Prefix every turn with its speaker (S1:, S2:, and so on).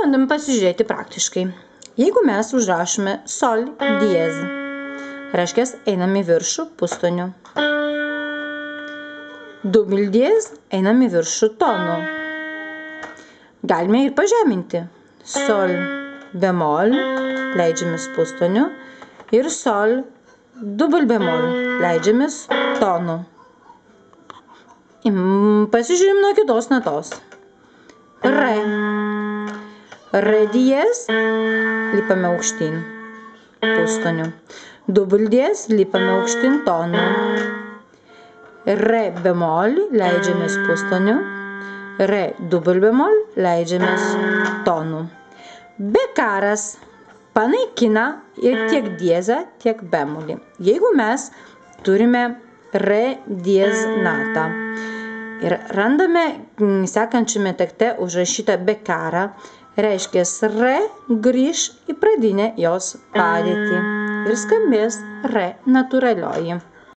S1: Bandom pasižiūrėti praktiškai. Jeigu mes užrašome sol diez, reiškia, einam į viršų pustoniu. Dubl diez, einam į viršų tonu. Galime ir pažeminti. Sol bemol, leidžiamės pustoniu. Ir sol dubl bemol, leidžiamės tonu. Pasižiūrim nuo kitos natos. Re. Re diez, lipame aukštyn pustoniu. Dubl diez, lipame aukštyn tonu. Re bemol, leidžiamės pustoniu. Re dubl bemol, leidžiamės tonu. Bekaras panaikina ir tiek diezą, tiek bemolį. Jeigu mes turime re diez natą ir randame sekančiame takte užrašytą bekarą, reiškia, re grįš į pradinę jos padėtį ir skambės re natūralioji.